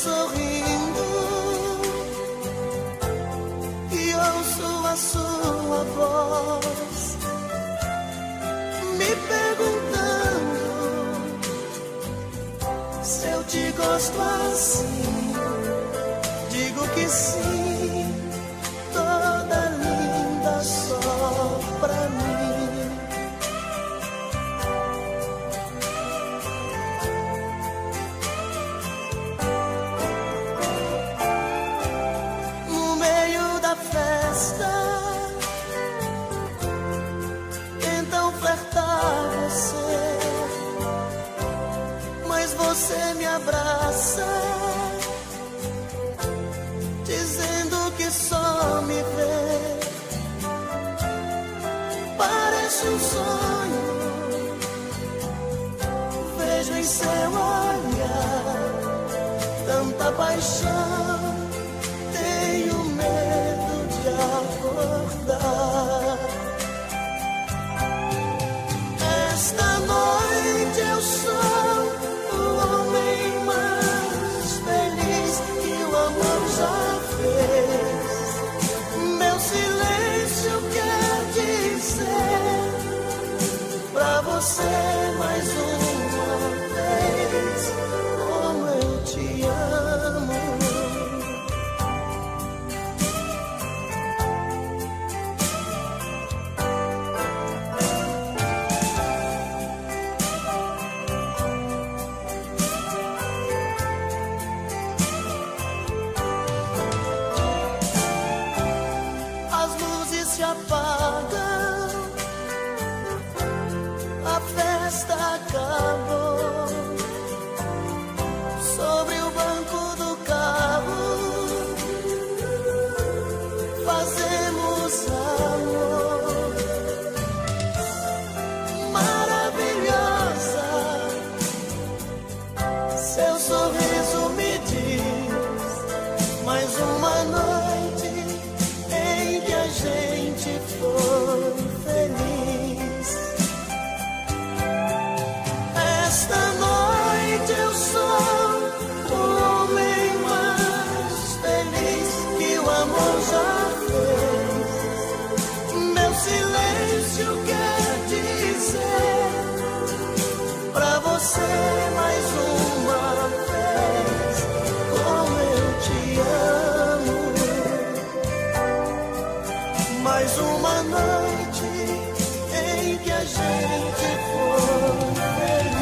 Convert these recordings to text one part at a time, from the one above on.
sorrindo e ouço a sua voz me perguntando se eu te gosto assim. Digo que sim, toda linda só pra mim. No meio da festa, tentam flertar você, mas você me abraça, dizendo que só me vê. Parece um sonho, vejo em seu olhar tanta paixão, tenho medo de acordar. Esta noite eu sou o homem mais feliz que o amor já fez. Meu silêncio quer dizer pra você mais uma vez como eu te amo. As luzes se apagam, a festa acabou. Sobre o banco do carro fazemos amor. Maravilhosa, seu sorriso me diz mais uma noite em que a gente foi feliz. Esta noite eu sou o homem mais feliz que o amor já fez. Meu silêncio quer dizer pra você mais uma vez como eu te amo. Mais uma noite em que a gente foi feliz.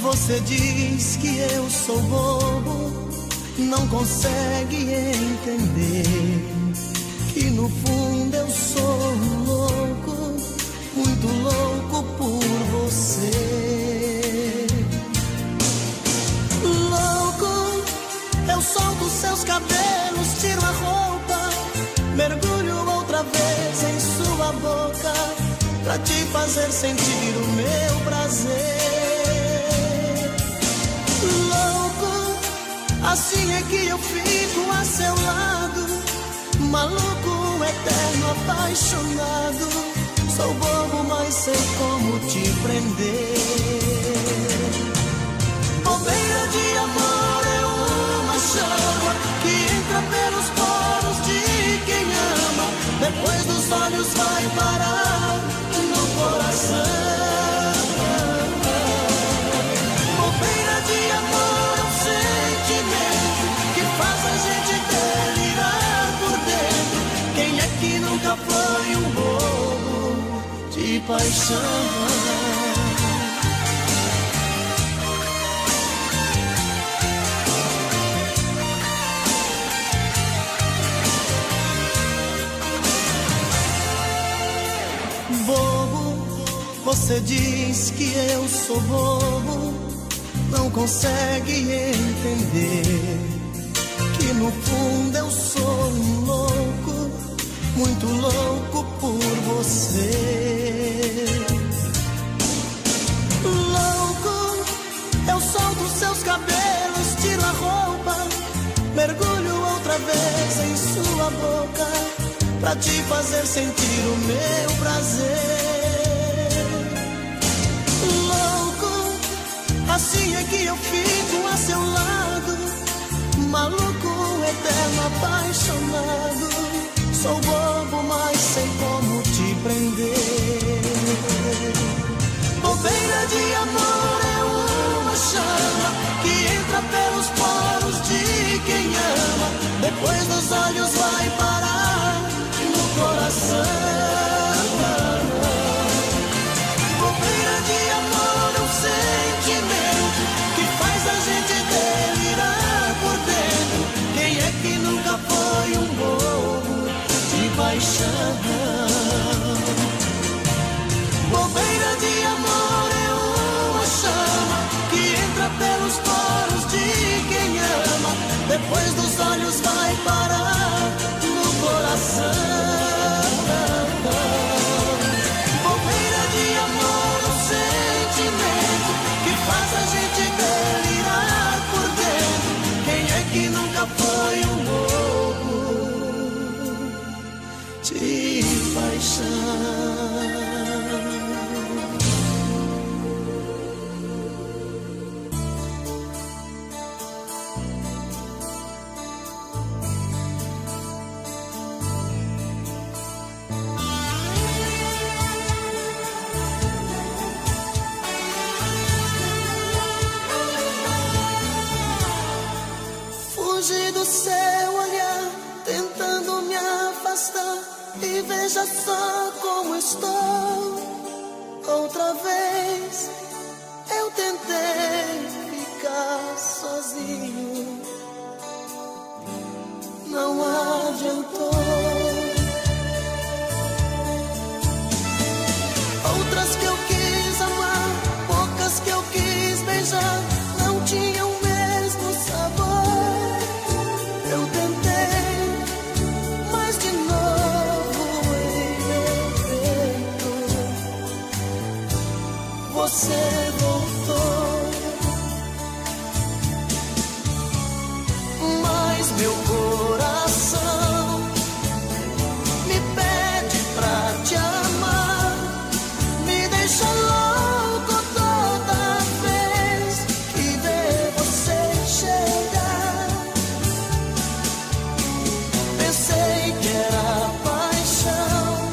Você diz que eu sou bobo, não consegue entender que no fundo eu sou louco, muito louco por você. Louco, eu solto seus cabelos, tiro a roupa, mergulho outra vez em sua boca, pra te fazer sentir o meu prazer. Louco, assim é que eu fico a seu lado, maluco, eterno, apaixonado. Sou bobo, mas sei como te prender. Bobeira de amor é uma chama que entra pelos poros de quem ama, depois dos olhos vai parar no coração. Bobeira de amor é um sentimento que faz a gente delirar por dentro. Quem é que nunca foi um bobo de paixão? Bobo, você diz que eu sou bobo, não consegue entender que no fundo eu sou um louco, em sua boca pra te fazer sentir o meu prazer. Louco, assim é que eu fico a seu lado, maluco, eterno, apaixonado. Sou bobo, mas sei como te prender. Bobeira de amor é uma chama que entra pelos poros de quem ama, depois dos olhos vai parar no coração. Bobeira de amor é um sentimento que faz a gente delirar por dentro. Quem é que nunca foi um bobo de paixão? Bobeira de amor é uma chama que entra pelos poros de quem ama, depois dos olhos vai parar no coração. Bobeira de amor é um sentimento que faz a gente delirar por dentro. Quem é que nunca foi um bobo de paixão? Fugi do seu olhar, tentando me afastar, e veja só como estou. Outra vez eu tentei ficar sozinho, não adiantou. Outras que eu quis amar, poucas que eu quis beijar, não tinham o mesmo sabor. Eu tentei, mas de novo em meu peito você voltou. Mas meu coração me pede pra te amar, me deixa louco toda vez que vê você chegar. Pensei que era paixão,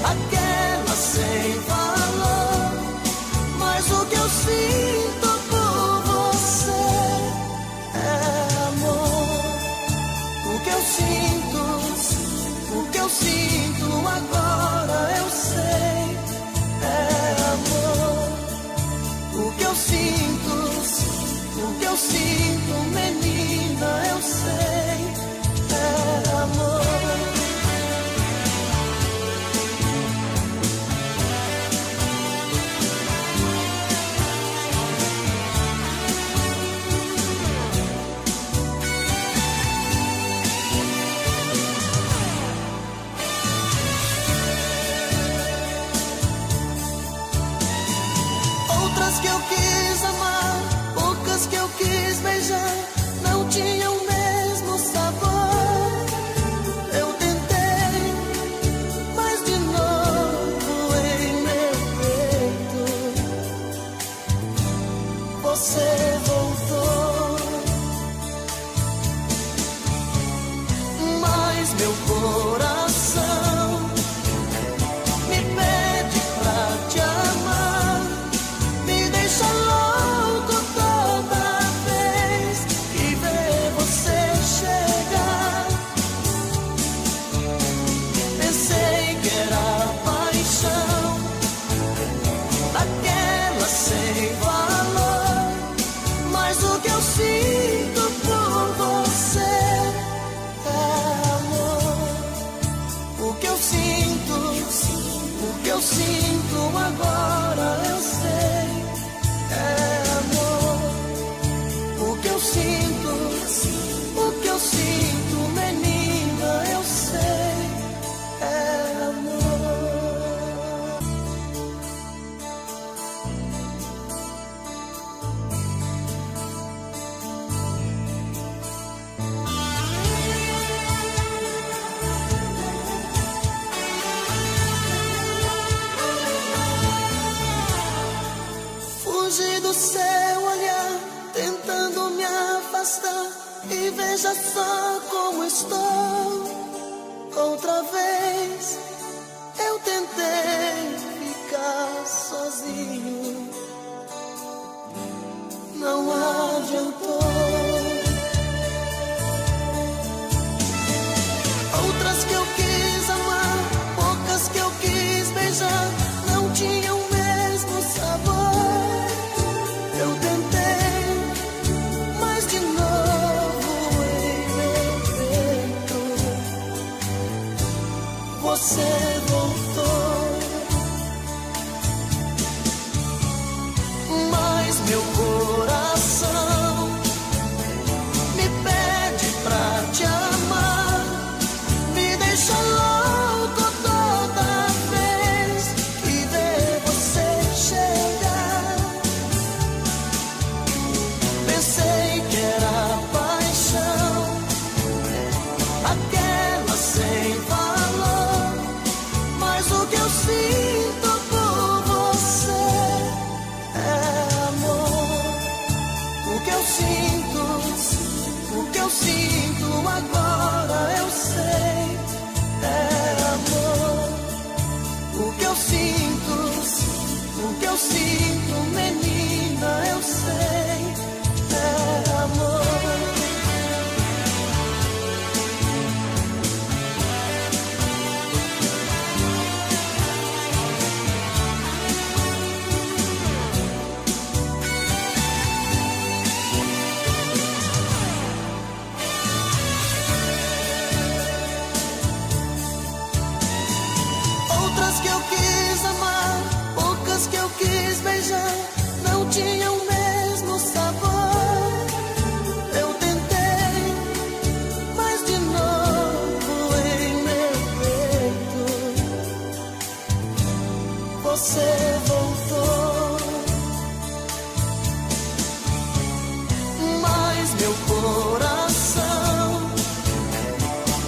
aquela sem valor, mas o que eu sinto por você é amor. O que eu sinto agora eu sei, é amor. O que eu sinto, menina, eu sei, é amor. Outras que eu quis amar, poucas que eu quis beijar, E veja só como estou. Outra vez eu tentei ficar sozinho, não adiantou. Outras que eu quis amar, poucas que eu quis beijar, não tinham o mesmo sabor. Eu tentei, mas de novo em meu peito você voltou. Mas meu coração me pede pra te amar, me deixa louco toda vez que vê você chegar. Pensei que era paixão, aquela sem valor, mas o que eu sinto por você é amor. O que eu sinto agora eu sei, é amor. O que eu sinto, menina, eu sei, é amor. Outras que eu quis amar, poucas que eu quis beijar, não tinham o mesmo sabor. Eu tentei, mas de novo em meu peito você voltou. Mas meu coração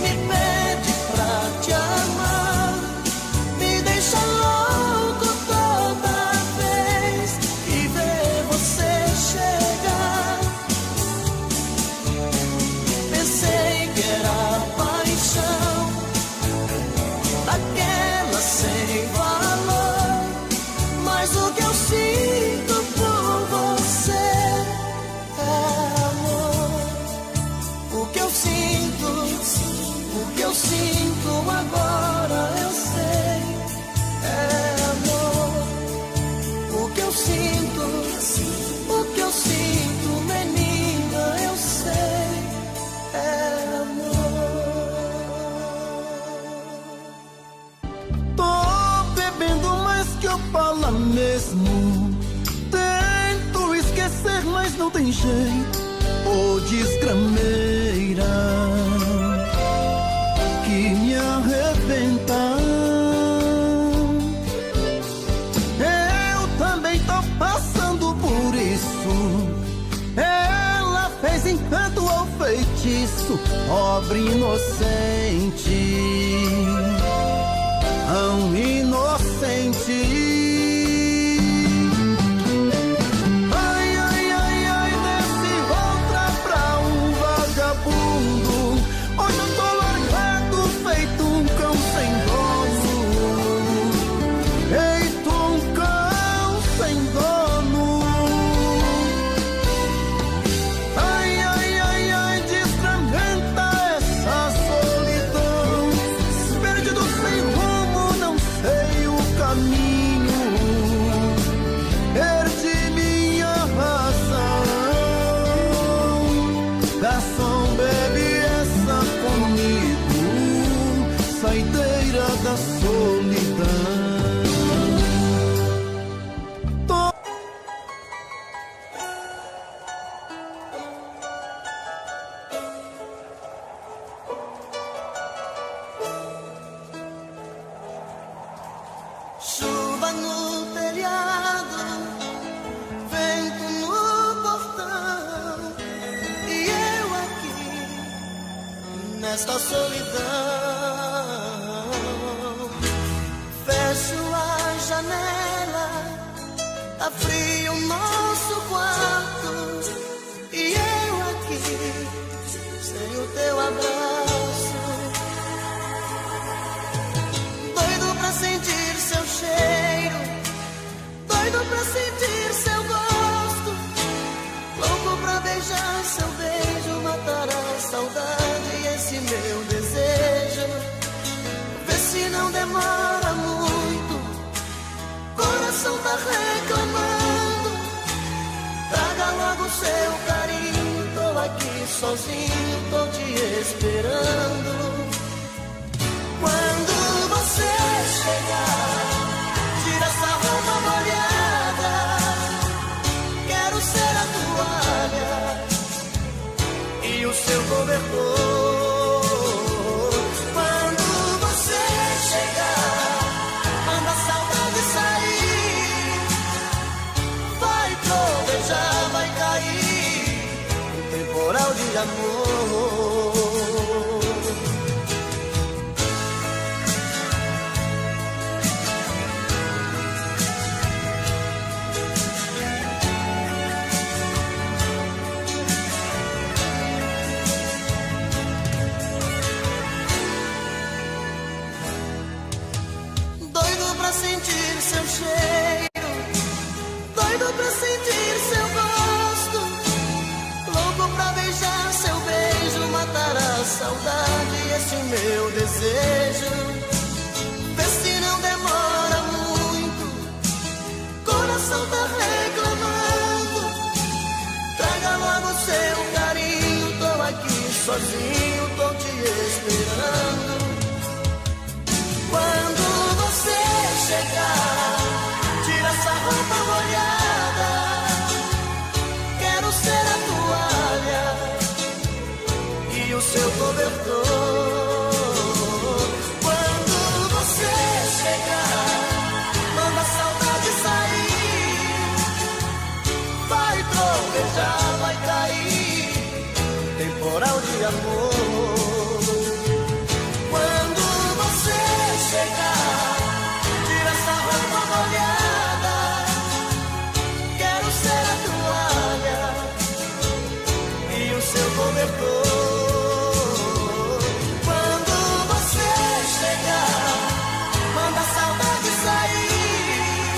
me pede pra te amar, me deixa louco toda vez que vê você chegar. Pensei que era paixão, aquela sem valor, mas o que eu sinto por você é amor. O que eu sinto agora eu sei, é amor. O que eu sinto, menina, eu sei, é amor. Tô bebendo mais que eu falo mesmo. Tento esquecer, mas não tem jeito. Ô desgrameira que me arrebenta. Eu também tô passando por isso. Ela fez encanto ou feitiço, pobre inocente, tão inocente. Ai, ai, ai, ai, desse outra pra um vagabundo. Hoje eu tô largado, feito um cão sem dono. Feito um cão sem dono. Ai, ai, ai, ai, desfragmenta essa solidão. Perdido sem rumo, não sei o caminho. Perdi minha razão. Garçom, bebe essa comigo, saideira da solidão. Chuva no telhado, vento no portão, e eu aqui nesta solidão. Fecho a janela, tá frio o nosso quarto, e eu aqui seu abraço, doido pra sentir seu cheiro, doido pra sentir seu gosto, louco pra beijar seu beijo, matar a saudade e esse meu desejo. Vê se não demora muito, coração tá reclamando, traga logo seu carinho, tô aqui sozinho, tô te esperando. Quando você chegar, tira essa roupa molhada, quero ser a toalha e o seu cobertor. Quando você chegar, manda a saudade sair, vai trovejar, vai cair um temporal de amor. Doido pra sentir seu cheiro, doido pra sentir seu gosto, louco pra beijar seu beijo, matar a saudade e esse meu desejo. Vê se não demora muito, coração tá reclamando, traga logo seu carinho, tô aqui sozinho, tô te esperando. Quando você chegar, tira essa roupa molhada, quero ser a toalha e o seu cobertor. Quando você chegar, manda a saudade sair, vai trovejar, vai cair um temporal de amor. Quando você chegar, tira essa roupa molhada, quero ser a toalha e o seu cobertor. Quando você chegar, manda a saudade sair,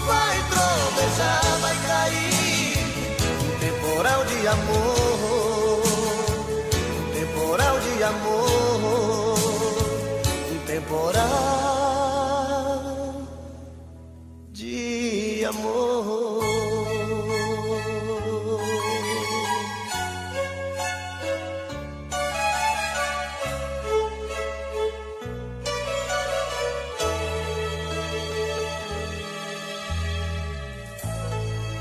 vai trovejar, vai cair um temporal de amor, um temporal de amor.